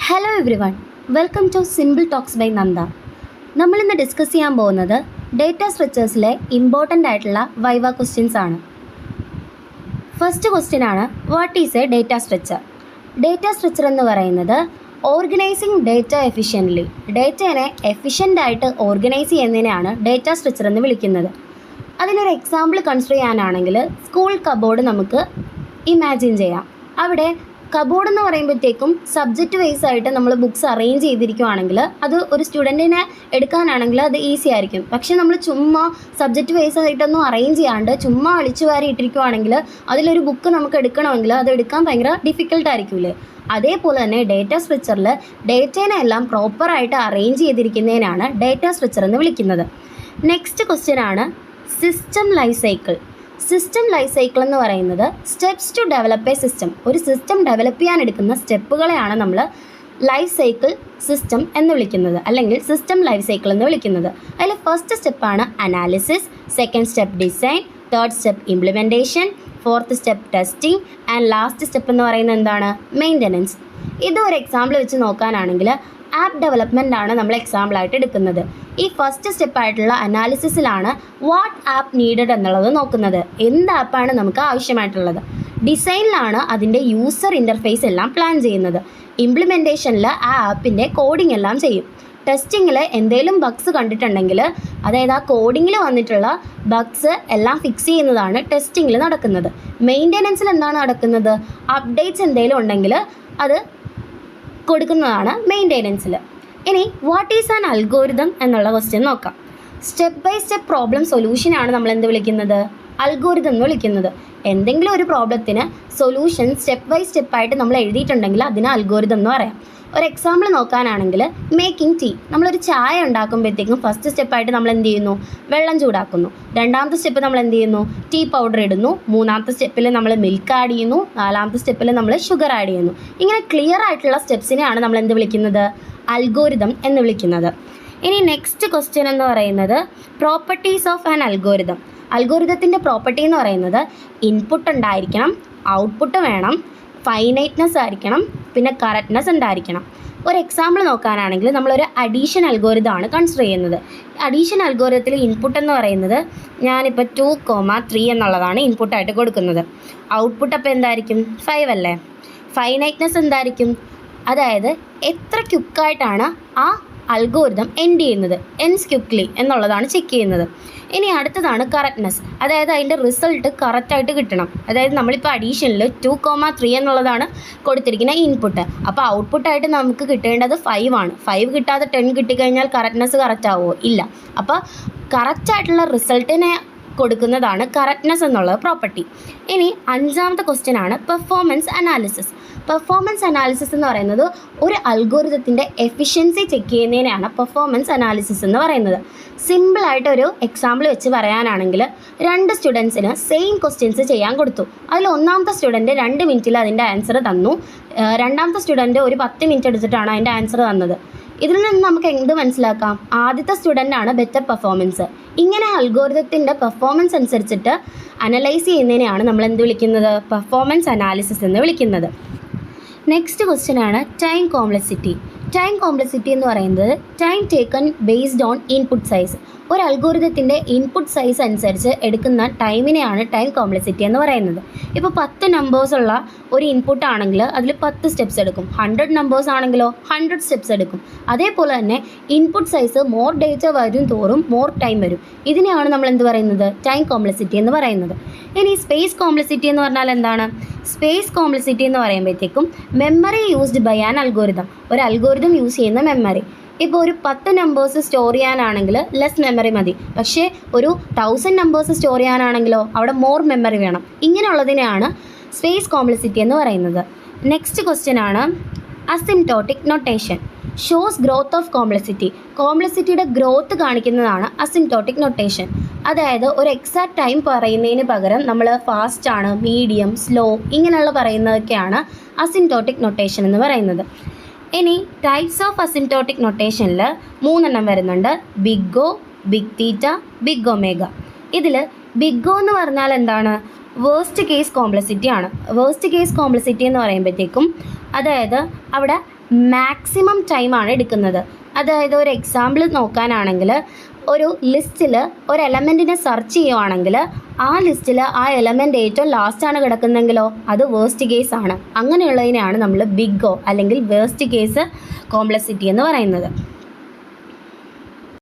Hello everyone, welcome to simple talks by Nanda. നമ്മളിന്ന് discuss ചെയ്യാൻ പോകുന്നത് ഡേറ്റ സ്ട്രക്ചേഴ്സിലെ ഇമ്പോർട്ടൻ്റ് ആയിട്ടുള്ള വൈവ ക്വസ്റ്റ്യൻസ് ആണ്. ഫസ്റ്റ് ക്വസ്റ്റ്യൻ ആണ്, what is a data structure? Data structure എന്ന് പറയുന്നത് ഓർഗനൈസിങ് ഡേറ്റ എഫിഷ്യൻ്റ്ലി, ഡേറ്റയെ എഫിഷ്യൻ്റായിട്ട് ഓർഗനൈസ് ചെയ്യുന്നതിനെയാണ് ഡേറ്റ സ്ട്രക്ചർ എന്ന് വിളിക്കുന്നത്. അതിനൊരു എക്സാമ്പിൾ കൺസിഡർ ചെയ്യാനാണെങ്കിൽ സ്കൂൾ കബോർഡ് നമുക്ക് ഇമാജിൻ ചെയ്യാം. അവിടെ കബോർഡ് എന്ന് പറയുമ്പോഴത്തേക്കും സബ്ജക്റ്റ് വൈസ് ആയിട്ട് നമ്മൾ ബുക്സ് അറേഞ്ച് ചെയ്തിരിക്കുവാണെങ്കിൽ അത് ഒരു സ്റ്റുഡൻറ്റിനെ എടുക്കാനാണെങ്കിൽ അത് ഈസി ആയിരിക്കും. പക്ഷേ നമ്മൾ ചുമ്മാ സബ്ജക്റ്റ് വൈസ് ആയിട്ടൊന്നും അറേഞ്ച് ചെയ്യാണ്ട് ചുമ്മാ അളിച്ചു വാരി ഇട്ടിരിക്കുവാണെങ്കിൽ അതിലൊരു ബുക്ക് നമുക്ക് എടുക്കണമെങ്കിൽ അത് എടുക്കാൻ ഭയങ്കര ഡിഫിക്കൽട്ട് ആയിരിക്കില്ലേ. അതേപോലെ തന്നെ ഡേറ്റ സ്ട്രക്ചറിൽ ഡേറ്റേനെ എല്ലാം പ്രോപ്പറായിട്ട് അറേഞ്ച് ചെയ്തിരിക്കുന്നതിനാണ് ഡേറ്റ സ്ട്രക്ചർ എന്ന് വിളിക്കുന്നത്. നെക്സ്റ്റ് ക്വസ്റ്റ്യൻ ആണ്, system life cycle. System life cycle എന്ന് പറയുന്നത് steps to develop a system. ഒരു സിസ്റ്റം ഡെവലപ്പ് ചെയ്യാൻ എടുക്കുന്ന സ്റ്റെപ്പുകളെയാണ് നമ്മൾ ലൈഫ് സൈക്കിൾ സിസ്റ്റം എന്ന് വിളിക്കുന്നത്, അല്ലെങ്കിൽ സിസ്റ്റം ലൈഫ് സൈക്കിൾ എന്ന് വിളിക്കുന്നത്. അതിൽ ഫസ്റ്റ് സ്റ്റെപ്പാണ് analysis, second step design, third step implementation, fourth step testing and last step എന്ന് പറയുന്നത് എന്താണ്? മെയിൻ്റനൻസ്. ഇത് ഒരു എക്സാമ്പിൾ വെച്ച് നോക്കാനാണെങ്കിൽ ആപ്പ് ഡെവലപ്മെൻ്റ് ആണ് നമ്മൾ എക്സാമ്പിളായിട്ട് എടുക്കുന്നത്. ഈ ഫസ്റ്റ് സ്റ്റെപ്പായിട്ടുള്ള അനാലിസിസിലാണ് വാട്ട് ആപ്പ് നീഡഡ് എന്നുള്ളത് നോക്കുന്നത്, എന്ത് ആപ്പാണ് നമുക്ക് ആവശ്യമായിട്ടുള്ളത്. ഡിസൈനിലാണ് അതിൻ്റെ യൂസർ ഇൻ്റർഫേസ് എല്ലാം പ്ലാൻ ചെയ്യുന്നത്. ഇംപ്ലിമെൻറ്റേഷനിൽ ആ ആപ്പിൻ്റെ കോഡിംഗ് എല്ലാം ചെയ്യും. ടെസ്റ്റിങ്ങിൽ എന്തെങ്കിലും ബഗ്സ് കണ്ടിട്ടുണ്ടെങ്കിൽ, അതായത് ആ കോഡിങ്ങിൽ വന്നിട്ടുള്ള ബഗ്സ് എല്ലാം ഫിക്സ് ചെയ്യുന്നതാണ് ടെസ്റ്റിങ്ങിൽ നടക്കുന്നത്. മെയിൻ്റനൻസിൽ എന്താണ് നടക്കുന്നത്? അപ്ഡേറ്റ്സ് എന്തെങ്കിലും ഉണ്ടെങ്കിൽ അത് കൊടുക്കുന്നതാണ് മെയിൻ്റെനൻസിൽ. ഇനി വാട്ട് ഈസ് ആൻ അൽഗോരിതം എന്നുള്ള ക്വസ്റ്റ്യൻ നോക്കാം. സ്റ്റെപ്പ് ബൈ സ്റ്റെപ്പ് പ്രോബ്ലം സൊല്യൂഷനാണ് നമ്മൾ എന്ത് വിളിക്കുന്നത്? അൽഗോരിതം എന്ന് വിളിക്കുന്നത്. എന്തെങ്കിലും ഒരു പ്രോബ്ലത്തിന് സൊല്യൂഷൻ സ്റ്റെപ്പ് ബൈ സ്റ്റെപ്പായിട്ട് നമ്മൾ എഴുതിയിട്ടുണ്ടെങ്കിൽ അതിന് അൽഗോരിതം എന്ന് പറയാം. ഒരു എക്സാമ്പിൾ നോക്കാനാണെങ്കിൽ മേക്കിംഗ് ടീ. നമ്മളൊരു ചായ ഉണ്ടാക്കുമ്പോഴത്തേക്കും ഫസ്റ്റ് സ്റ്റെപ്പായിട്ട് നമ്മൾ എന്ത് ചെയ്യുന്നു? വെള്ളം ചൂടാക്കുന്നു. രണ്ടാമത്തെ സ്റ്റെപ്പ് നമ്മൾ എന്ത് ചെയ്യുന്നു? ടീ പൗഡർ ഇടുന്നു. മൂന്നാമത്തെ സ്റ്റെപ്പിൽ നമ്മൾ മിൽക്ക് ആഡ് ചെയ്യുന്നു. നാലാമത്തെ സ്റ്റെപ്പിൽ നമ്മൾ ഷുഗർ ആഡ് ചെയ്യുന്നു. ഇങ്ങനെ ക്ലിയർ ആയിട്ടുള്ള സ്റ്റെപ്സിനെയാണ് നമ്മൾ എന്ത് വിളിക്കുന്നത്? അൽഗോരിതം എന്ന് വിളിക്കുന്നത്. ഇനി നെക്സ്റ്റ് ക്വസ്റ്റ്യൻ എന്ന് പറയുന്നത് പ്രോപ്പർട്ടീസ് ഓഫ് ആൻ അൽഗോരിതം. അൽഗോരിതത്തിൻ്റെ പ്രോപ്പർട്ടി എന്ന് പറയുന്നത് ഇൻപുട്ട് ഉണ്ടായിരിക്കണം, ഔട്ട്പുട്ട് വേണം, ഫൈനൈറ്റ്നെസ് ആയിരിക്കണം, പിന്നെ കറക്റ്റ്നെസ് ഉണ്ടായിരിക്കണം. ഒരു എക്സാമ്പിൾ നോക്കാനാണെങ്കിൽ നമ്മളൊരു അഡീഷൻ അൽഗോരിതമാണ് കൺസിഡർ ചെയ്യുന്നത്. അഡീഷൻ അൽഗോരിതത്തിൽ ഇൻപുട്ട് എന്ന് പറയുന്നത് ഞാനിപ്പോൾ 2,3 എന്നുള്ളതാണ് ഇൻപുട്ടായിട്ട് കൊടുക്കുന്നത്. ഔട്ട്പുട്ട് അപ്പോൾ എന്തായിരിക്കും? 5 അല്ലേ. ഫൈനൈറ്റ്നെസ് എന്തായിരിക്കും? അതായത് എത്ര ക്വിക്കായിട്ടാണ് ആ അൽഗോരിതം എൻഡ് ചെയ്യുന്നത്, എൻഡ്സ് ക്വിക്ക്ലി എന്നുള്ളതാണ് ചെക്ക് ചെയ്യുന്നത്. ഇനി അടുത്തതാണ് കറക്റ്റ്നെസ്, അതായത് അതിൻ്റെ റിസൾട്ട് കറക്റ്റായിട്ട് കിട്ടണം. അതായത് നമ്മളിപ്പോൾ അഡീഷനിൽ 2,3 എന്നുള്ളതാണ് കൊടുത്തിരിക്കുന്ന ഇൻപുട്ട്. അപ്പോൾ ഔട്ട്പുട്ടായിട്ട് നമുക്ക് കിട്ടേണ്ടത് 5 ആണ്. 5 കിട്ടാതെ 10 കിട്ടിക്കഴിഞ്ഞാൽ കറക്റ്റ്നെസ് കറക്റ്റ് ആവുമോ? ഇല്ല. അപ്പോൾ കറക്റ്റായിട്ടുള്ള റിസൾട്ടിനെ കൊടുക്കുന്നതാണ് കറക്റ്റ്നെസ് എന്നുള്ള പ്രോപ്പർട്ടി. ഇനി അഞ്ചാമത്തെ ക്വസ്റ്റ്യൻ ആണ് പെർഫോമൻസ് അനാലിസിസ്. പെർഫോമൻസ് അനാലിസിസ് എന്ന് പറയുന്നത് ഒരു അൽഗോരിതത്തിൻ്റെ എഫിഷ്യൻസി ചെക്ക് ചെയ്യുന്നതിനാണ് പെർഫോമൻസ് അനാലിസിസ് എന്ന് പറയുന്നത്. സിമ്പിളായിട്ടൊരു എക്സാമ്പിൾ വെച്ച് പറയാനാണെങ്കിൽ 2 സ്റ്റുഡൻസിന് സെയിം ക്വസ്റ്റ്യൻസ് ചെയ്യാൻ കൊടുത്തു. അതിൽ ഒന്നാമത്തെ സ്റ്റുഡൻറ്റ് 2 മിനിറ്റിൽ അതിൻ്റെ ആൻസർ തന്നു. രണ്ടാമത്തെ സ്റ്റുഡൻറ്റ് ഒരു 10 മിനിറ്റ് എടുത്തിട്ടാണ് അതിൻ്റെ ആൻസർ തന്നത്. ഇതിൽ നിന്ന് നമുക്ക് എന്ത് മനസ്സിലാക്കാം? ആദ്യത്തെ സ്റ്റുഡൻ്റാണ് ബെറ്റർ പെർഫോമൻസ്. ഇങ്ങനെ അൽഗോരിതത്തിൻ്റെ പെർഫോമൻസ് അനുസരിച്ചിട്ട് അനലൈസ് ചെയ്യുന്നതിനെയാണ് നമ്മൾ എന്ത് വിളിക്കുന്നത്? പെർഫോമൻസ് അനാലിസിസ് എന്ന് വിളിക്കുന്നത്. നെക്സ്റ്റ് ക്വസ്റ്റ്യൻ ആണ് ടൈം കോംപ്ലക്സിറ്റി. ടൈം കോംപ്ലക്സിറ്റി എന്ന് പറയുന്നത് time taken based on input size. ഒരു അൽഗോരിതത്തിൻ്റെ ഇൻപുട്ട് സൈസ് അനുസരിച്ച് എടുക്കുന്ന ടൈമിനെയാണ് ടൈം കോംപ്ലക്സിറ്റി എന്ന് പറയുന്നത്. ഇപ്പോൾ 10 നമ്പേഴ്സുള്ള ഒരു ഇൻപുട്ട് ആണെങ്കിൽ അതിൽ 10 സ്റ്റെപ്സ് എടുക്കും. 100 നമ്പേഴ്സ് ആണെങ്കിലോ 100 സ്റ്റെപ്സ് എടുക്കും. അതേപോലെ തന്നെ ഇൻപുട്ട് സൈസ് മോർ ഡേറ്റ വരും തോറും മോർ ടൈം വരും. ഇതിനെയാണ് നമ്മൾ എന്ത് പറയുന്നത്? ടൈം കോംപ്ലക്സിറ്റി എന്ന് പറയുന്നത്. ഇനി സ്പേസ് കോംപ്ലക്സിറ്റി എന്ന് പറഞ്ഞാൽ എന്താണ്? സ്പേസ് കോംപ്ലക്സിറ്റി എന്ന് പറയുമ്പോഴത്തേക്കും memory used by an algorithm. ഒരു അൽഗോരിതം യൂസ് ചെയ്യുന്ന മെമ്മറി. ഇപ്പോൾ ഒരു 10 നമ്പേഴ്സ് സ്റ്റോർ ചെയ്യാനാണെങ്കിൽ ലെസ് മെമ്മറി മതി. പക്ഷേ ഒരു 1000 നമ്പേഴ്സ് സ്റ്റോർ ചെയ്യാനാണെങ്കിലോ അവിടെ മോർ മെമ്മറി വേണം. ഇങ്ങനെയുള്ളതിനെയാണ് സ്പേസ് കോംപ്ലക്സിറ്റി എന്ന് പറയുന്നത്. നെക്സ്റ്റ് ക്വസ്റ്റ്യൻ ആണ് asymptotic notation. Shows growth of complexity. കോംപ്ലക്സിറ്റിയുടെ ഗ്രോത്ത് കാണിക്കുന്നതാണ് അസിംപ്റ്റോട്ടിക് നൊട്ടേഷൻ. അതായത് ഒരു എക്സാക്ട് ടൈം പറയുന്നതിന് പകരം നമ്മൾ ഫാസ്റ്റ് ആണ്, മീഡിയം, സ്ലോ ഇങ്ങനെയുള്ള പറയുന്നതൊക്കെയാണ് അസിംപ്റ്റോട്ടിക് നൊട്ടേഷൻ എന്ന് പറയുന്നത്. ഇനി ടൈപ്സ് ഓഫ് അസിംപ്റ്റോട്ടിക് നൊട്ടേഷനിൽ 3 എണ്ണം വരുന്നുണ്ട്. ബിഗ് ഒ, ബിഗ് തീറ്റ, ബിഗ് ഒമേഗ. ഇതിൽ ബിഗ് ഒ എന്ന് പറഞ്ഞാൽ എന്താണ്? വേഴ്സ്റ്റ് കേസ് കോംപ്ലക്സിറ്റി ആണ്. വേഴ്സ്റ്റ് കേസ് കോംപ്ലക്സിറ്റി എന്ന് പറയുമ്പോഴത്തേക്കും അതായത് അവിടെ മാക്സിമം ടൈമാണ് എടുക്കുന്നത്. അതായത് ഒരു എക്സാമ്പിൾ നോക്കാനാണെങ്കിൽ ഒരു ലിസ്റ്റിൽ ഒരു എലമെൻറ്റിനെ സെർച്ച് ചെയ്യുവാണെങ്കിൽ ആ ലിസ്റ്റിൽ ആ എലമെൻറ്റ് ഏറ്റവും ലാസ്റ്റാണ് കിടക്കുന്നതെങ്കിലോ അത് വേസ്റ്റ് കേസ് ആണ്. അങ്ങനെയുള്ളതിനെയാണ് നമ്മൾ ബിഗ് ഒ അല്ലെങ്കിൽ വേസ്റ്റ് കേസ് കോംപ്ലക്സിറ്റി എന്ന് പറയുന്നത്.